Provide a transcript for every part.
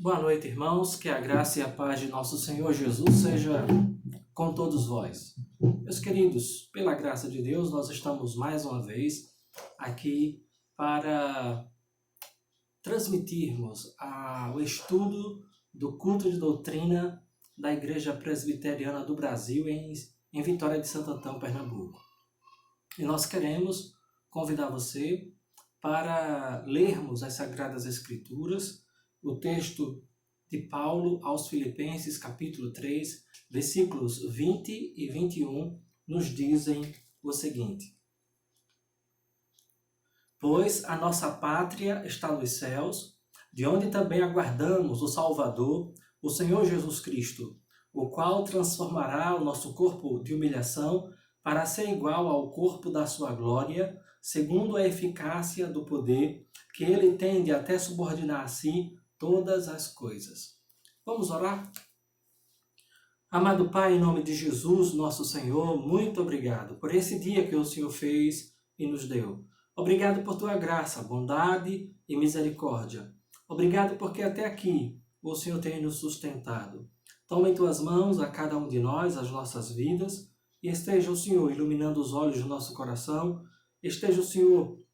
Boa noite, irmãos. Que a graça e a paz de nosso Senhor Jesus seja com todos vós. Meus queridos, pela graça de Deus, nós estamos mais uma vez aqui para transmitirmos o estudo do culto de doutrina da Igreja Presbiteriana do Brasil em Vitória de Santo Antão, Pernambuco. E nós queremos convidar você para lermos as Sagradas Escrituras, o texto de Paulo aos Filipenses, capítulo 3, versículos 20 e 21, nos dizem o seguinte: Pois a nossa pátria está nos céus, de onde também aguardamos o Salvador, o Senhor Jesus Cristo, o qual transformará o nosso corpo de humilhação para ser igual ao corpo da sua glória, segundo a eficácia do poder que ele tem de até subordinar a si todas as coisas. Vamos orar? Amado Pai, em nome de Jesus, nosso Senhor, muito obrigado por esse dia que o Senhor fez e nos deu. Obrigado por tua graça, bondade e misericórdia. Obrigado porque até aqui o Senhor tem nos sustentado. Toma em tuas mãos a cada um de nós, as nossas vidas, e esteja o Senhor iluminando os olhos do nosso coração, esteja o Senhor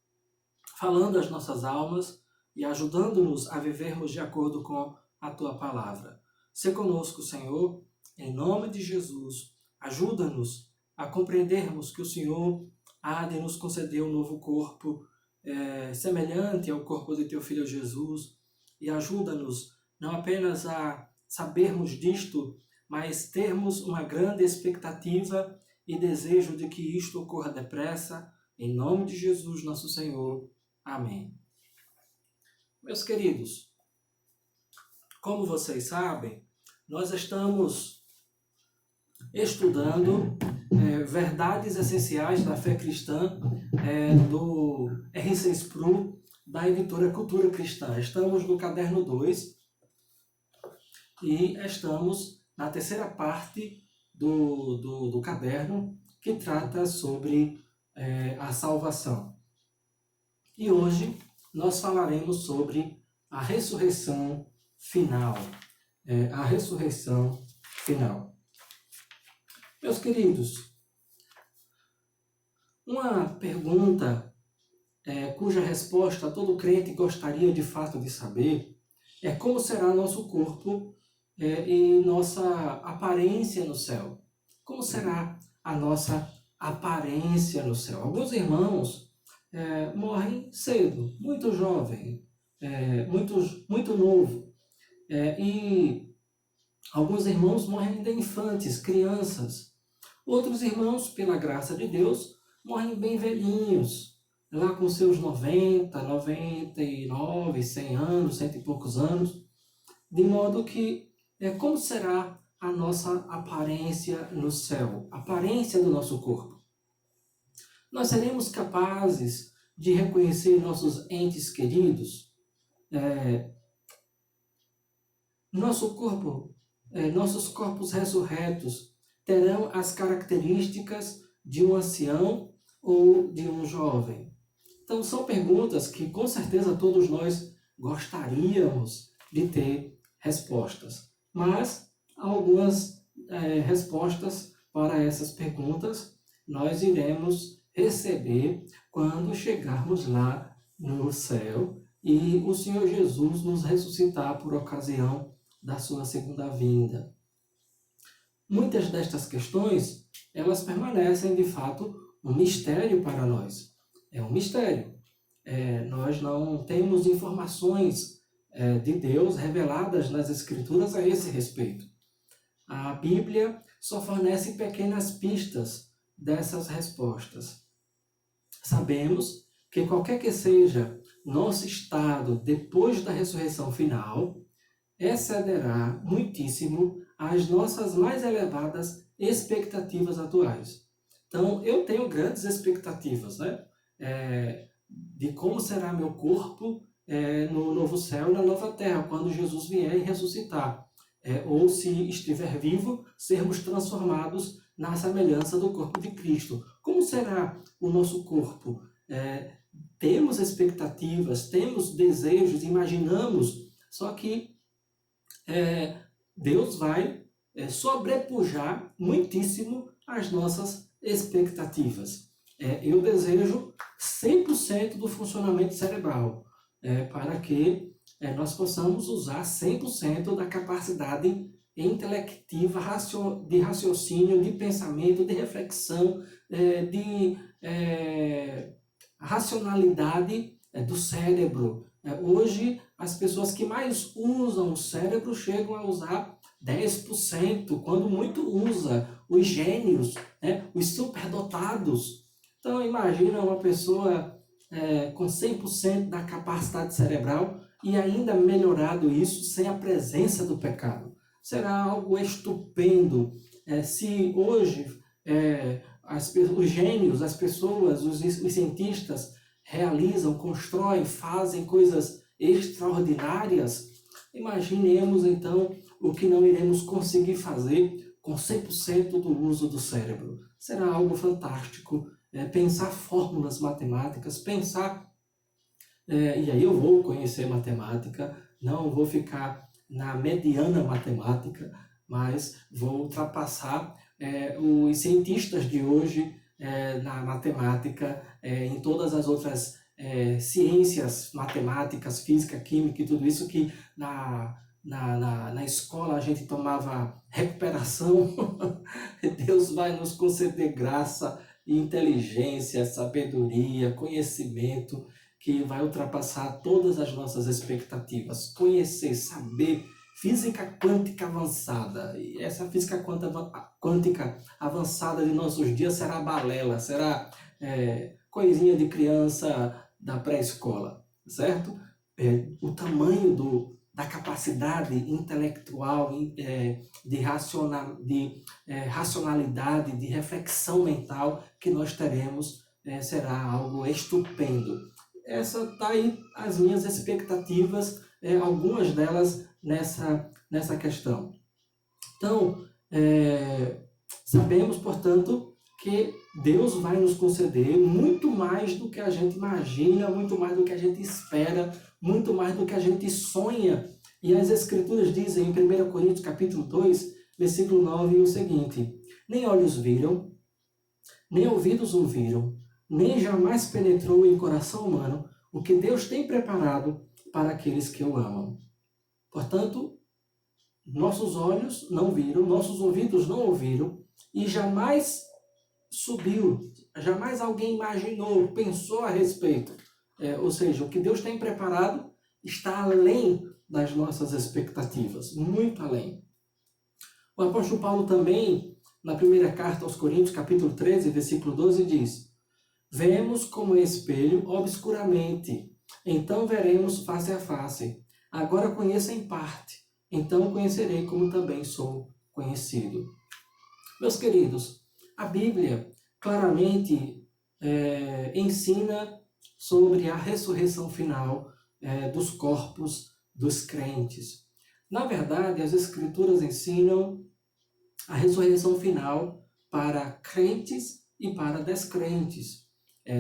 falando às nossas almas e ajudando-nos a vivermos de acordo com a Tua Palavra. Se conosco, Senhor, em nome de Jesus, ajuda-nos a compreendermos que o Senhor há de nos conceder um novo corpo semelhante ao corpo de Teu Filho Jesus, e ajuda-nos não apenas a sabermos disto, mas termos uma grande expectativa e desejo de que isto ocorra depressa, em nome de Jesus, nosso Senhor. Amém. Meus queridos, como vocês sabem, nós estamos estudando verdades essenciais da fé cristã do R.C. Sproul, da editora Cultura Cristã. Estamos no caderno 2 e estamos na terceira parte do caderno que trata sobre a salvação. E hoje nós falaremos sobre a ressurreição final. A ressurreição final. Meus queridos, uma pergunta cuja resposta todo crente gostaria de fato de saber é como será nosso corpo e nossa aparência no céu. Como será a nossa aparência no céu? Alguns irmãos morrem cedo, muito jovem, muito novo. E alguns irmãos morrem ainda infantes, crianças. Outros irmãos, pela graça de Deus, morrem bem velhinhos, lá com seus 90, 99, 100 anos, cento e poucos anos. De modo que, como será a nossa aparência no céu? A aparência do nosso corpo? Nós seremos capazes de reconhecer nossos entes queridos? Nossos corpos ressurretos terão as características de um ancião ou de um jovem? Então, são perguntas que, com certeza, todos nós gostaríamos de ter respostas. Mas, algumas respostas para essas perguntas nós iremos receber quando chegarmos lá no céu e o Senhor Jesus nos ressuscitar por ocasião da sua segunda vinda. Muitas destas questões, elas permanecem de fato um mistério para nós. É um mistério. Nós não temos informações de Deus reveladas nas Escrituras a esse respeito. A Bíblia só fornece pequenas pistas dessas respostas. Sabemos que qualquer que seja nosso estado depois da ressurreição final, excederá muitíssimo as nossas mais elevadas expectativas atuais. Então, eu tenho grandes expectativas, de como será meu corpo no novo céu e na nova terra, quando Jesus vier e ressuscitar. Ou, se estiver vivo, sermos transformados na semelhança do corpo de Cristo. Como será o nosso corpo? Temos expectativas, temos desejos, imaginamos, só que Deus vai sobrepujar muitíssimo as nossas expectativas. Eu desejo 100% do funcionamento cerebral, para que nós possamos usar 100% da capacidade intelectiva, de raciocínio, de pensamento, de reflexão, de racionalidade do cérebro. Hoje, as pessoas que mais usam o cérebro chegam a usar 10%, quando muito usa, os gênios, os superdotados. Então, imagina uma pessoa com 100% da capacidade cerebral e ainda melhorado isso sem a presença do pecado. Será algo estupendo se hoje os gênios, as pessoas, os cientistas realizam, constroem, fazem coisas extraordinárias. Imaginemos então o que não iremos conseguir fazer com 100% do uso do cérebro. Será algo fantástico. Pensar fórmulas matemáticas, e aí eu vou conhecer matemática, não vou ficar na mediana matemática, mas vou ultrapassar os cientistas de hoje na matemática, em todas as outras ciências matemáticas, física, química e tudo isso que na escola a gente tomava recuperação. Deus vai nos conceder graça, inteligência, sabedoria, conhecimento, que vai ultrapassar todas as nossas expectativas. Conhecer, saber física quântica avançada. E essa física quântica avançada de nossos dias será balela, será coisinha de criança da pré-escola, certo? O tamanho da capacidade intelectual, de racionalidade, de reflexão mental que nós teremos será algo estupendo. Essa está aí as minhas expectativas, algumas delas nessa questão. Então, sabemos, portanto, que Deus vai nos conceder muito mais do que a gente imagina, muito mais do que a gente espera, muito mais do que a gente sonha. E as Escrituras dizem em 1 Coríntios capítulo 2, versículo 9, o seguinte: nem olhos viram, nem ouvidos ouviram, nem jamais penetrou em coração humano o que Deus tem preparado para aqueles que o amam. Portanto, nossos olhos não viram, nossos ouvidos não ouviram, e jamais subiu, jamais alguém imaginou, pensou a respeito. Ou seja, o que Deus tem preparado está além das nossas expectativas, muito além. O apóstolo Paulo também, na primeira carta aos Coríntios, capítulo 13, versículo 12, diz: vemos como espelho obscuramente, então veremos face a face. Agora conheço em parte, então conhecerei como também sou conhecido. Meus queridos, a Bíblia claramente ensina sobre a ressurreição final dos corpos dos crentes. Na verdade, as Escrituras ensinam a ressurreição final para crentes e para descrentes.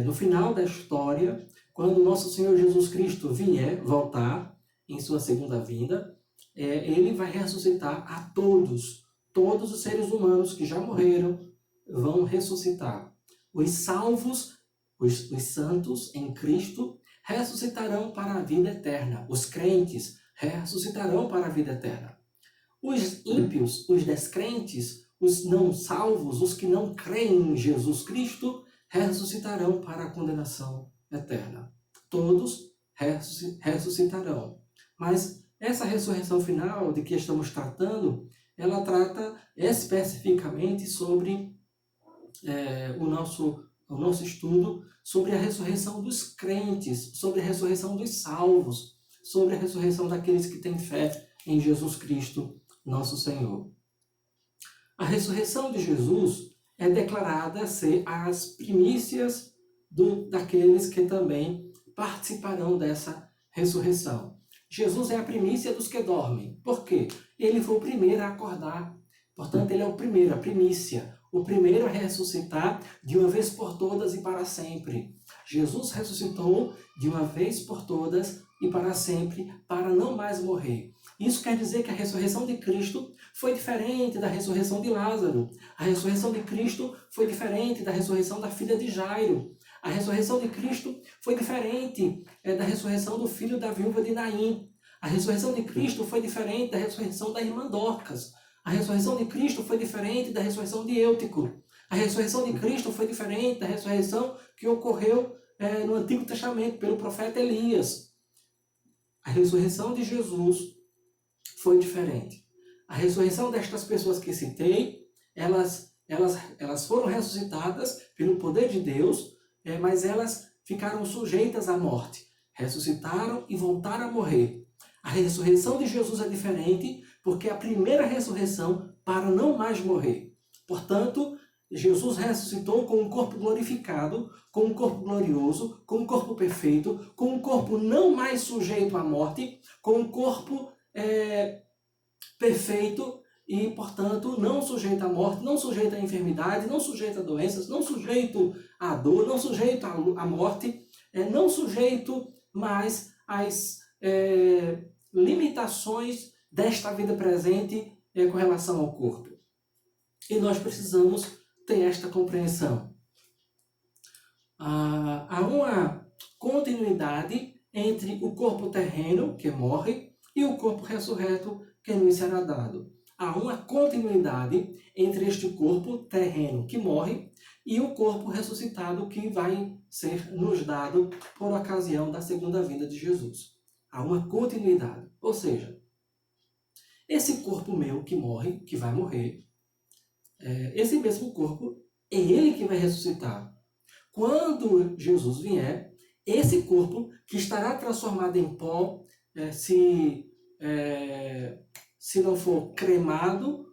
No final da história, quando nosso Senhor Jesus Cristo voltar em sua segunda vinda, ele vai ressuscitar a todos os seres humanos que já morreram vão ressuscitar. Os salvos, os santos em Cristo, ressuscitarão para a vida eterna. Os crentes ressuscitarão para a vida eterna. Os ímpios, os descrentes, os não salvos, os que não creem em Jesus Cristo, ressuscitarão para a condenação eterna. Todos ressuscitarão. Mas essa ressurreição final de que estamos tratando, ela trata especificamente sobre o nosso estudo sobre a ressurreição dos crentes, sobre a ressurreição dos salvos, sobre a ressurreição daqueles que têm fé em Jesus Cristo, nosso Senhor. A ressurreição de Jesus é declarada ser as primícias daqueles que também participarão dessa ressurreição. Jesus é a primícia dos que dormem. Por quê? Ele foi o primeiro a acordar. Portanto, ele é o primeiro, a primícia. O primeiro a ressuscitar de uma vez por todas e para sempre. Jesus ressuscitou de uma vez por todas e para sempre, para não mais morrer. Isso quer dizer que a ressurreição de Cristo foi diferente da ressurreição de Lázaro. A ressurreição de Cristo foi diferente da ressurreição da filha de Jairo. A ressurreição de Cristo foi diferente da ressurreição do filho da viúva de Naim. A ressurreição de Cristo foi diferente da ressurreição da irmã Dorcas. A ressurreição de Cristo foi diferente da ressurreição de Eutico. A ressurreição de Cristo foi diferente da ressurreição que ocorreu no Antigo Testamento pelo profeta Elias. A ressurreição de Jesus foi diferente. A ressurreição destas pessoas que citei, elas foram ressuscitadas pelo poder de Deus, mas elas ficaram sujeitas à morte. Ressuscitaram e voltaram a morrer. A ressurreição de Jesus é diferente porque é a primeira ressurreição para não mais morrer. Portanto, Jesus ressuscitou com um corpo glorificado, com um corpo glorioso, com um corpo perfeito, com um corpo não mais sujeito à morte, com um corpo perfeito e, portanto, não sujeito à morte, não sujeito à enfermidade, não sujeito a doenças, não sujeito à dor, não sujeito à morte, não sujeito mais às limitações desta vida presente com relação ao corpo. E nós precisamos ter esta compreensão. Há uma continuidade entre o corpo terreno, que morre, e o corpo ressurreto, que nos será dado. Há uma continuidade entre este corpo terreno que morre e o corpo ressuscitado que vai ser nos dado por ocasião da segunda vinda de Jesus. Há uma continuidade. Ou seja, esse corpo meu que morre, que vai morrer, esse mesmo corpo é ele que vai ressuscitar. Quando Jesus vier, esse corpo que estará transformado em pó, se não for cremado,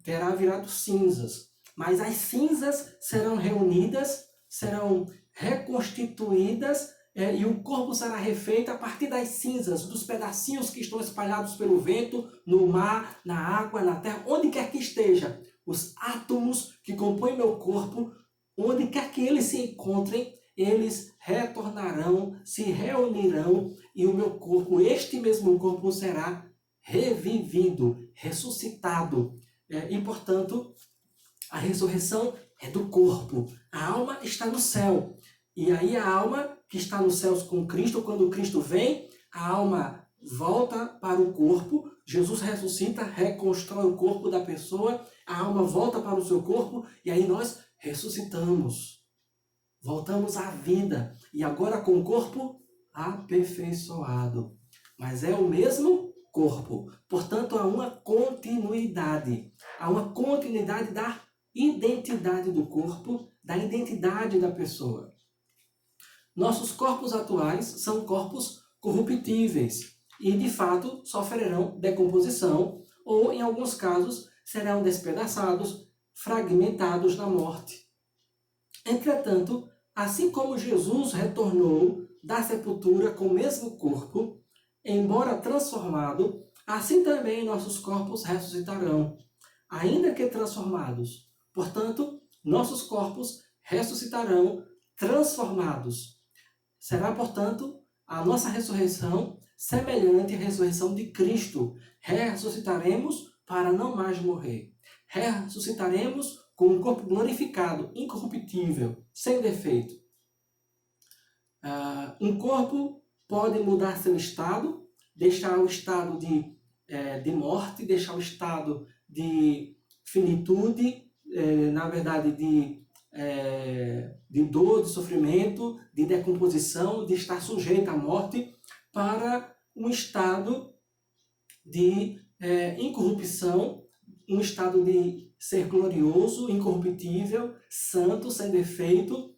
terá virado cinzas. Mas as cinzas serão reunidas, serão reconstituídas, e o corpo será refeito a partir das cinzas, dos pedacinhos que estão espalhados pelo vento, no mar, na água, na terra, onde quer que esteja. Os átomos que compõem meu corpo, onde quer que eles se encontrem, eles retornarão, se reunirão, e o meu corpo, este mesmo corpo, será revivido, ressuscitado. E, portanto, a ressurreição é do corpo. A alma está no céu. E aí a alma que está nos céus com Cristo, quando Cristo vem, a alma volta para o corpo, Jesus ressuscita, reconstrói o corpo da pessoa, a alma volta para o seu corpo, e aí nós ressuscitamos. Voltamos à vida. E agora com o corpo aperfeiçoado. Mas é o mesmo corpo. Portanto, há uma continuidade. Há uma continuidade da identidade do corpo, da identidade da pessoa. Nossos corpos atuais são corpos corruptíveis e, de fato, sofrerão decomposição ou, em alguns casos, serão despedaçados, fragmentados na morte. Entretanto, assim como Jesus retornou da sepultura com o mesmo corpo, embora transformado, assim também nossos corpos ressuscitarão, ainda que transformados. Portanto, nossos corpos ressuscitarão transformados. Será, portanto, a nossa ressurreição semelhante à ressurreição de Cristo. Ressuscitaremos para não mais morrer. Ressuscitaremos com um corpo glorificado, incorruptível, sem defeito. Um corpo pode mudar seu estado, deixar o estado de morte, deixar o estado de finitude, na verdade de dor, de sofrimento, de decomposição, de estar sujeito à morte, para um estado de incorrupção, um estado de ser glorioso, incorruptível, santo, sem defeito,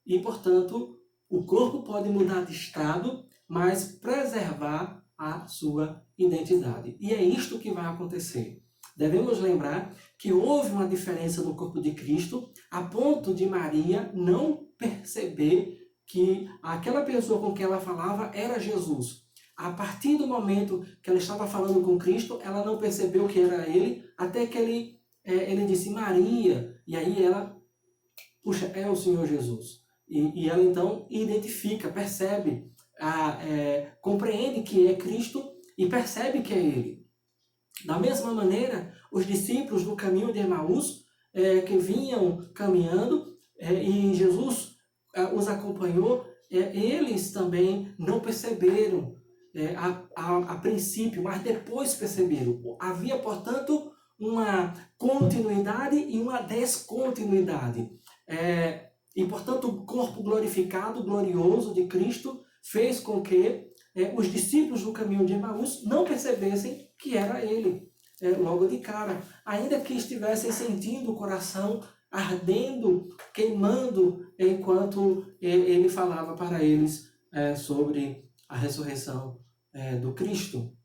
e, portanto, o corpo pode mudar de estado, mas preservar a sua identidade. E é isto que vai acontecer. Devemos lembrar que houve uma diferença no corpo de Cristo, a ponto de Maria não perceber que aquela pessoa com quem ela falava era Jesus. A partir do momento que ela estava falando com Cristo, ela não percebeu que era ele, até que ele disse Maria, e aí ela, puxa, é o Senhor Jesus. E ela então identifica, percebe, compreende que é Cristo, e percebe que é ele. Da mesma maneira, os discípulos no caminho de Emaús, que vinham caminhando, e Jesus os acompanhou, eles também não perceberam a princípio, mas depois perceberam. Havia, portanto, uma continuidade e uma descontinuidade. E, portanto, o corpo glorificado, glorioso de Cristo fez com que os discípulos no caminho de Emaús não percebessem que era ele, logo de cara. Ainda que estivessem sentindo o coração ardendo, queimando, enquanto ele falava para eles sobre a ressurreição do Cristo.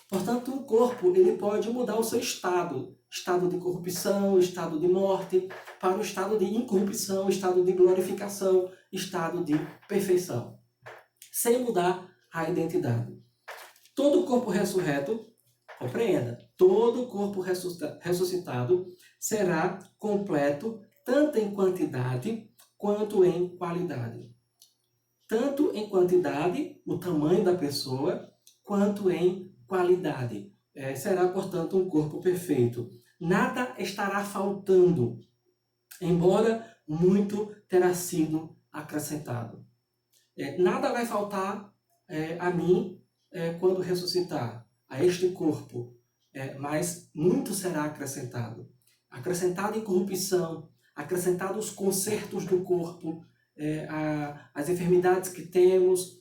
Portanto, o corpo ele pode mudar o seu estado de corrupção, estado de morte, para o estado de incorrupção, estado de glorificação, estado de perfeição, sem mudar a identidade. Todo corpo ressurreto, compreenda, todo corpo ressuscitado será completo tanto em quantidade quanto em qualidade. Tanto em quantidade, o tamanho da pessoa, quanto em qualidade. Será, portanto, um corpo perfeito. Nada estará faltando, embora muito terá sido acrescentado. Nada vai faltar a mim quando ressuscitar, a este corpo, mas muito será acrescentado. Acrescentado em corrupção, acrescentado os consertos do corpo, as enfermidades que temos,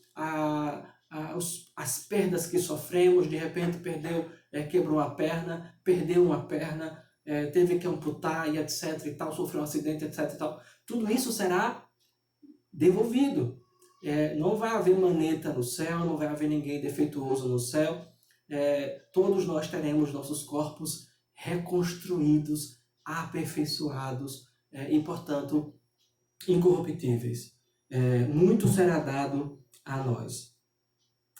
as perdas que sofremos, de repente quebrou a perna, perdeu uma perna, teve que amputar e etc e tal, sofreu um acidente, etc e tal. Tudo isso será devolvido. Não vai haver maneta no céu, não vai haver ninguém defeituoso no céu. Todos nós teremos nossos corpos reconstruídos, aperfeiçoados e, portanto, incorruptíveis. Muito será dado a nós.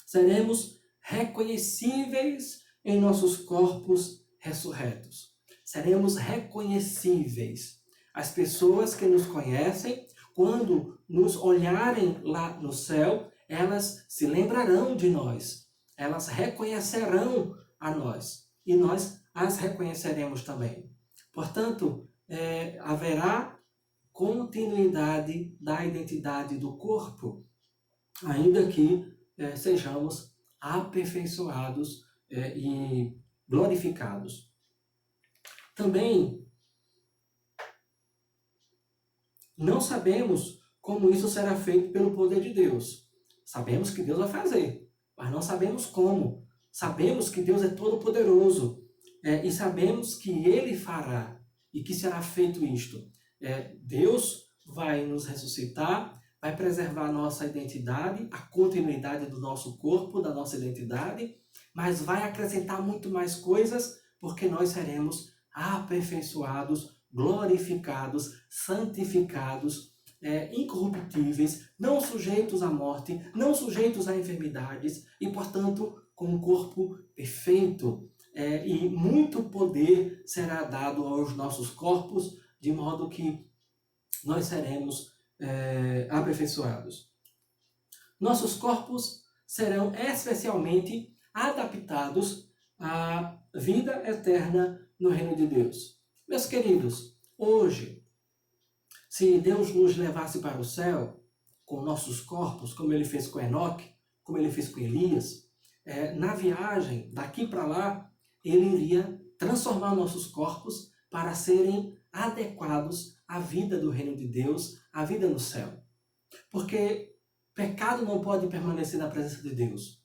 Seremos reconhecíveis em nossos corpos ressurretos. Seremos reconhecíveis. As pessoas que nos conhecem, quando nos olharem lá no céu, elas se lembrarão de nós. Elas reconhecerão a nós. E nós as reconheceremos também. Portanto, haverá continuidade da identidade do corpo, ainda que sejamos aperfeiçoados e glorificados. Também não sabemos como isso será feito pelo poder de Deus. Sabemos que Deus vai fazer, mas não sabemos como. Sabemos que Deus é todo-poderoso e sabemos que Ele fará e que será feito isto. Deus vai nos ressuscitar, vai preservar a nossa identidade, a continuidade do nosso corpo, da nossa identidade, mas vai acrescentar muito mais coisas, porque nós seremos aperfeiçoados, glorificados, santificados, incorruptíveis, não sujeitos à morte, não sujeitos a enfermidades e, portanto, com um corpo perfeito. E muito poder será dado aos nossos corpos, de modo que nós seremos aperfeiçoados. Nossos corpos serão especialmente adaptados à vida eterna no reino de Deus. Meus queridos, hoje, se Deus nos levasse para o céu com nossos corpos, como Ele fez com Enoque, como Ele fez com Elias, na viagem daqui para lá, Ele iria transformar nossos corpos para serem adequados à vida do reino de Deus, à vida no céu. Porque pecado não pode permanecer na presença de Deus.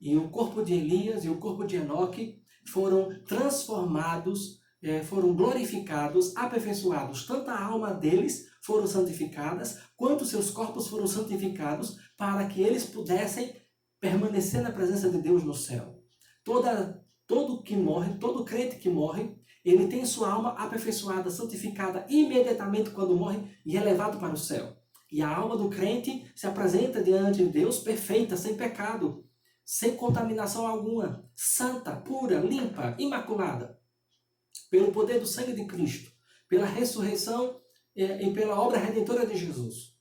E o corpo de Elias e o corpo de Enoque foram transformados, foram glorificados, aperfeiçoados. Tanto a alma deles foram santificadas, quanto seus corpos foram santificados, para que eles pudessem permanecer na presença de Deus no céu. Todo que morre, todo crente que morre, ele tem sua alma aperfeiçoada, santificada imediatamente quando morre e é levado para o céu. E a alma do crente se apresenta diante de Deus perfeita, sem pecado, sem contaminação alguma, santa, pura, limpa, imaculada, pelo poder do sangue de Cristo, pela ressurreição e pela obra redentora de Jesus.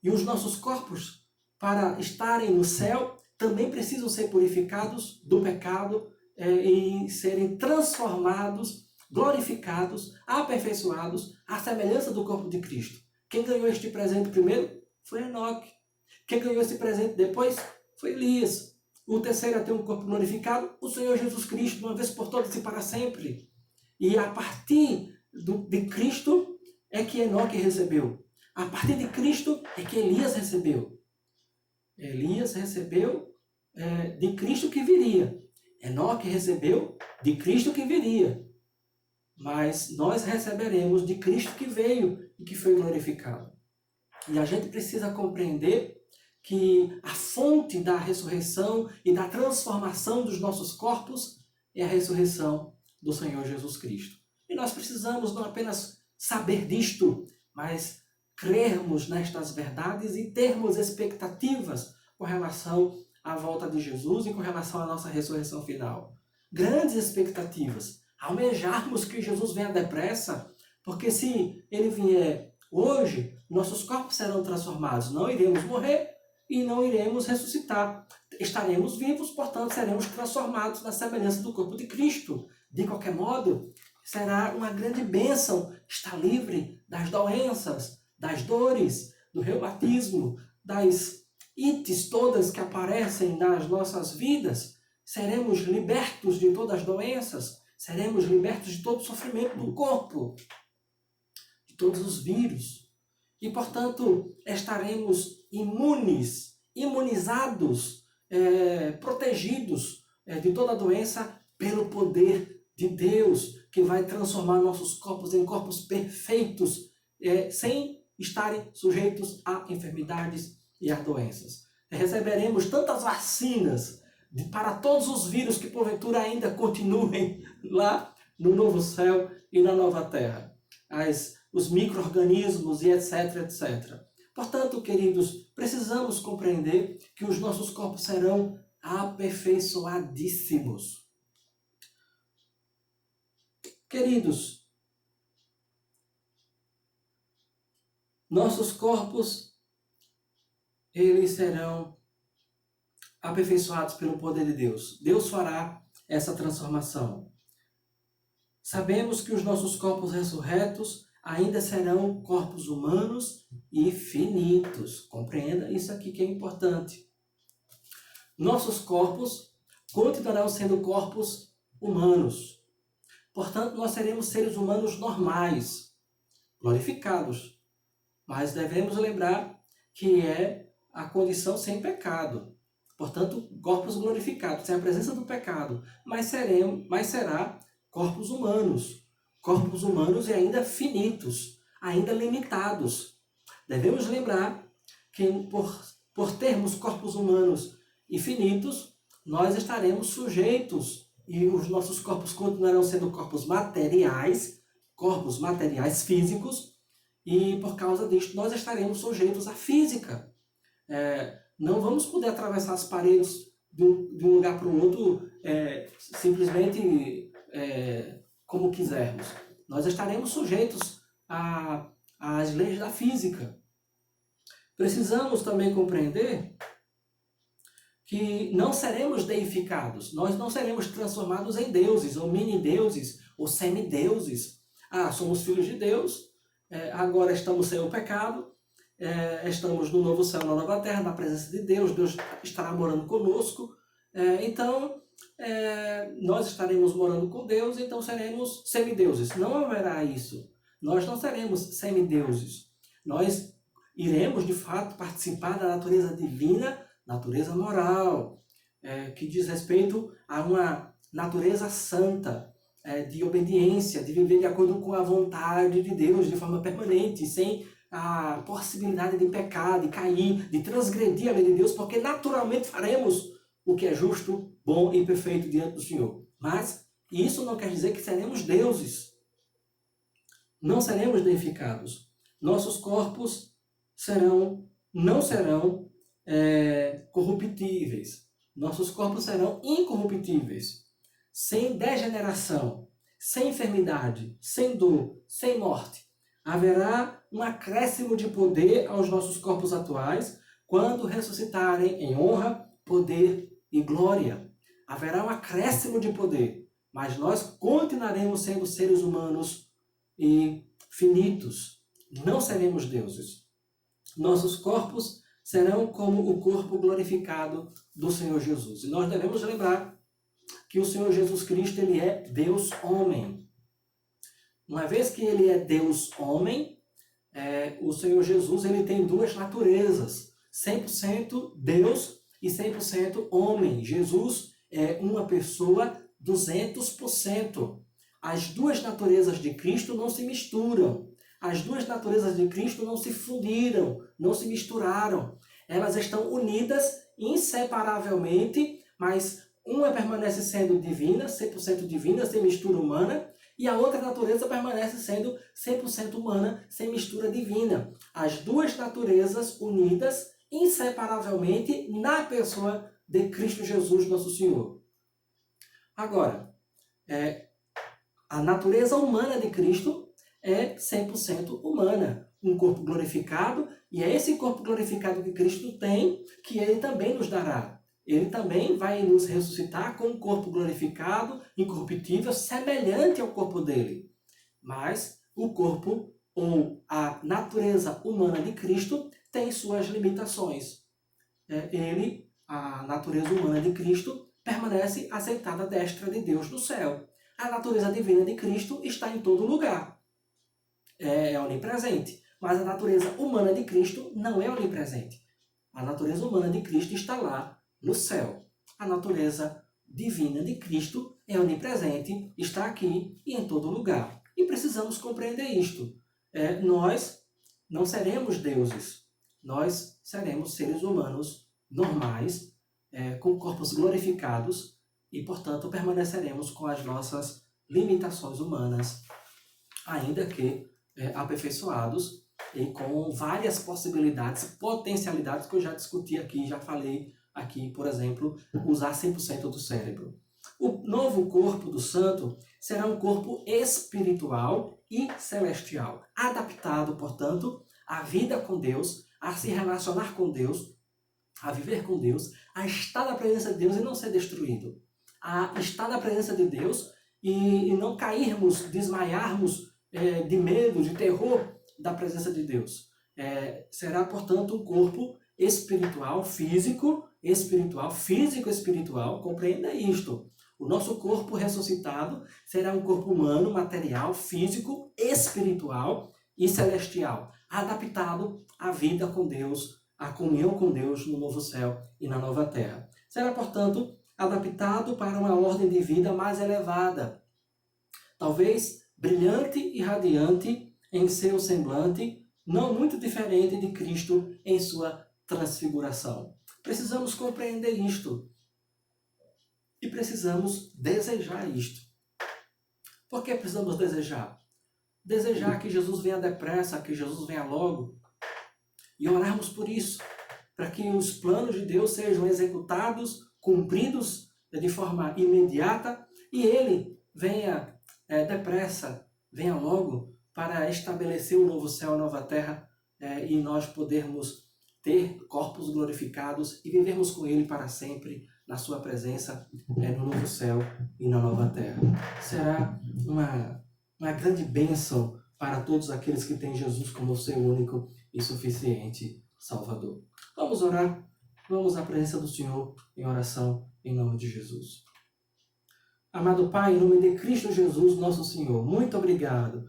E os nossos corpos, para estarem no céu, também precisam ser purificados do pecado e serem transformados, glorificados, aperfeiçoados à semelhança do corpo de Cristo. Quem ganhou este presente primeiro foi Enoque. Quem ganhou esse presente depois foi Elias. O terceiro a ter um corpo glorificado, o Senhor Jesus Cristo, uma vez por todas e para sempre. E a partir de Cristo é que Enoque recebeu. A partir de Cristo é que Elias recebeu. Elias recebeu de Cristo que viria. Enoque recebeu de Cristo que viria. Mas nós receberemos de Cristo que veio e que foi glorificado. E a gente precisa compreender que a fonte da ressurreição e da transformação dos nossos corpos é a ressurreição do Senhor Jesus Cristo. E nós precisamos não apenas saber disto, mas crermos nestas verdades e termos expectativas com relação à volta de Jesus e com relação à nossa ressurreição final. Grandes expectativas. Almejarmos que Jesus venha depressa, porque se ele vier hoje, nossos corpos serão transformados. Não iremos morrer e não iremos ressuscitar. Estaremos vivos, portanto, seremos transformados na semelhança do corpo de Cristo. De qualquer modo, será uma grande bênção estar livre das doenças, das dores, do reumatismo, das ites todas que aparecem nas nossas vidas. Seremos libertos de todas as doenças, seremos libertos de todo o sofrimento do corpo, de todos os vírus. E, portanto, estaremos imunizados, protegidos de toda a doença pelo poder de Deus, que vai transformar nossos corpos em corpos perfeitos, sem estarem sujeitos a enfermidades e a doenças. Receberemos tantas vacinas para todos os vírus que porventura ainda continuem lá no novo céu e na nova terra. Os micro-organismos e etc, etc. Portanto, queridos, precisamos compreender que os nossos corpos serão aperfeiçoadíssimos. Queridos, nossos corpos, eles serão aperfeiçoados pelo poder de Deus. Deus fará essa transformação. Sabemos que os nossos corpos ressurretos ainda serão corpos humanos e finitos. Compreenda isso aqui que é importante. Nossos corpos continuarão sendo corpos humanos. Portanto, nós seremos seres humanos normais, glorificados. Mas devemos lembrar que é a condição sem pecado. Portanto, corpos glorificados, sem a presença do pecado. Mas será corpos humanos e ainda finitos, ainda limitados. Devemos lembrar que por termos corpos humanos e finitos, nós estaremos sujeitos, e os nossos corpos continuarão sendo corpos materiais físicos, e por causa disto nós estaremos sujeitos à física. Não vamos poder atravessar as paredes de um lugar para o outro simplesmente como quisermos. Nós estaremos sujeitos às leis da física. Precisamos também compreender que não seremos deificados. Nós não seremos transformados em deuses, ou mini-deuses, ou semideuses. Somos filhos de Deus, agora estamos sem o pecado, estamos no novo céu, na nova terra, na presença de Deus, Deus estará morando conosco, então nós estaremos morando com Deus, então seremos semideuses. Não haverá isso. Nós não seremos semideuses. Nós iremos, de fato, participar da natureza divina, natureza moral, que diz respeito a uma natureza santa, de obediência, de viver de acordo com a vontade de Deus de forma permanente, sem a possibilidade de pecar, de cair, de transgredir a lei de Deus, porque naturalmente faremos o que é justo, bom e perfeito diante do Senhor. Mas isso não quer dizer que seremos deuses. Não seremos deificados. Nossos corpos não serão corruptíveis. Nossos corpos serão incorruptíveis, sem degeneração, sem enfermidade, sem dor, sem morte. Haverá um acréscimo de poder aos nossos corpos atuais quando ressuscitarem em honra, poder e glória. Haverá um acréscimo de poder, mas nós continuaremos sendo seres humanos e finitos. Não seremos deuses. Nossos corpos serão como o corpo glorificado do Senhor Jesus. E nós devemos lembrar que o Senhor Jesus Cristo, ele é Deus-homem. Uma vez que ele é Deus-homem, o Senhor Jesus, ele tem duas naturezas, 100% Deus e 100% homem. Jesus é uma pessoa 200%. As duas naturezas de Cristo não se misturam. As duas naturezas de Cristo não se fundiram, não se misturaram. Elas estão unidas inseparavelmente, mas uma permanece sendo divina, 100% divina, sem mistura humana, e a outra natureza permanece sendo 100% humana, sem mistura divina. As duas naturezas unidas inseparavelmente na pessoa de Cristo Jesus, nosso Senhor. Agora, a natureza humana de Cristo é 100% humana, um corpo glorificado, e é esse corpo glorificado que Cristo tem que ele também nos dará. Ele também vai nos ressuscitar com um corpo glorificado, incorruptível, semelhante ao corpo dele. Mas o corpo ou a natureza humana de Cristo tem suas limitações. A natureza humana de Cristo, permanece aceitada à destra de Deus no céu. A natureza divina de Cristo está em todo lugar. É onipresente. Mas a natureza humana de Cristo não é onipresente. A natureza humana de Cristo está lá no céu. A natureza divina de Cristo é onipresente, está aqui e em todo lugar. E precisamos compreender isto. Nós não seremos deuses. Nós seremos seres humanos normais, com corpos glorificados e, portanto, permaneceremos com as nossas limitações humanas, ainda que aperfeiçoados e com várias possibilidades, potencialidades que eu já discuti aqui, já falei aqui, por exemplo, usar 100% do cérebro. O novo corpo do santo será um corpo espiritual e celestial, adaptado, portanto, à vida com Deus, a se relacionar com Deus, a viver com Deus, a estar na presença de Deus e não ser destruído, a estar na presença de Deus e não cairmos, desmaiarmos de medo, de terror da presença de Deus. Será, portanto, um corpo espiritual, físico, espiritual, compreenda isto. O nosso corpo ressuscitado será um corpo humano, material, físico, espiritual e celestial, adaptado à vida com Deus, à comunhão com Deus no novo céu e na nova terra. Será, portanto, adaptado para uma ordem de vida mais elevada, talvez brilhante e radiante em seu semblante, não muito diferente de Cristo em sua transfiguração. Precisamos compreender isto e precisamos desejar isto. Por que precisamos desejar? Desejar que Jesus venha depressa, que Jesus venha logo, e orarmos por isso, para que os planos de Deus sejam executados, cumpridos de forma imediata, e Ele venha depressa, venha logo, para estabelecer o novo céu, a nova terra, e nós podermos ter corpos glorificados e vivermos com Ele para sempre, na sua presença, no novo céu e na nova terra. Será uma grande bênção para todos aqueles que têm Jesus como seu único e suficiente Salvador. Vamos orar, vamos à presença do Senhor em oração, em nome de Jesus. Amado Pai, em nome de Cristo Jesus, nosso Senhor, muito obrigado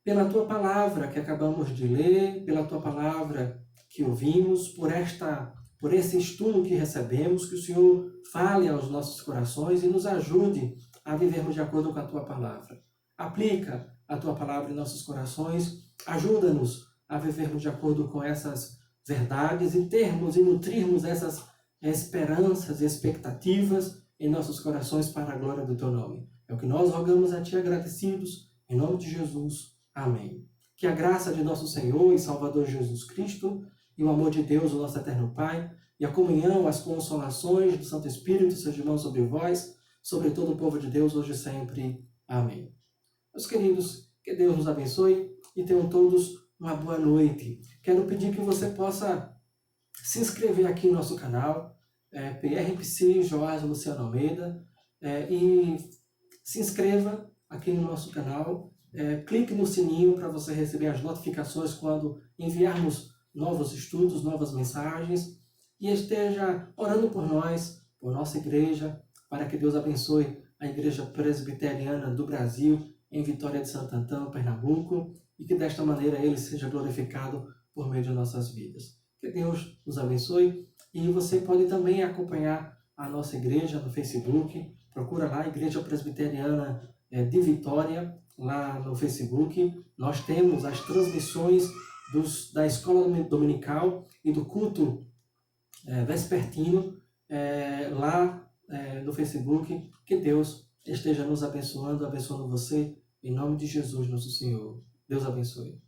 pela Tua palavra que acabamos de ler, pela Tua palavra que ouvimos, por esse estudo que recebemos, que o Senhor fale aos nossos corações e nos ajude a vivermos de acordo com a Tua palavra. Aplica a Tua palavra em nossos corações, ajuda-nos a vivermos de acordo com essas verdades e termos e nutrirmos essas esperanças e expectativas em nossos corações para a glória do Teu nome. É o que nós rogamos a Ti agradecidos, em nome de Jesus. Amém. Que a graça de nosso Senhor e Salvador Jesus Cristo e o amor de Deus, o nosso eterno Pai, e a comunhão, as consolações do Santo Espírito sejam sobre vós, sobre todo o povo de Deus, hoje e sempre. Amém. Meus queridos, que Deus nos abençoe e tenham todos uma boa noite. Quero pedir que você possa se inscrever aqui no nosso canal, PRPC Joás Luciano Almeida, e se inscreva aqui no nosso canal, clique no sininho para você receber as notificações quando enviarmos novos estudos, novas mensagens, e esteja orando por nós, por nossa igreja, para que Deus abençoe a Igreja Presbiteriana do Brasil, em Vitória de Santo Antão, Pernambuco, e que desta maneira Ele seja glorificado por meio de nossas vidas. Que Deus nos abençoe, e você pode também acompanhar a nossa igreja no Facebook. Procura lá, Igreja Presbiteriana de Vitória, lá no Facebook. Nós temos as transmissões da escola dominical e do culto vespertino lá no Facebook. Que Deus esteja nos abençoando, abençoando você, em nome de Jesus, nosso Senhor. Deus abençoe.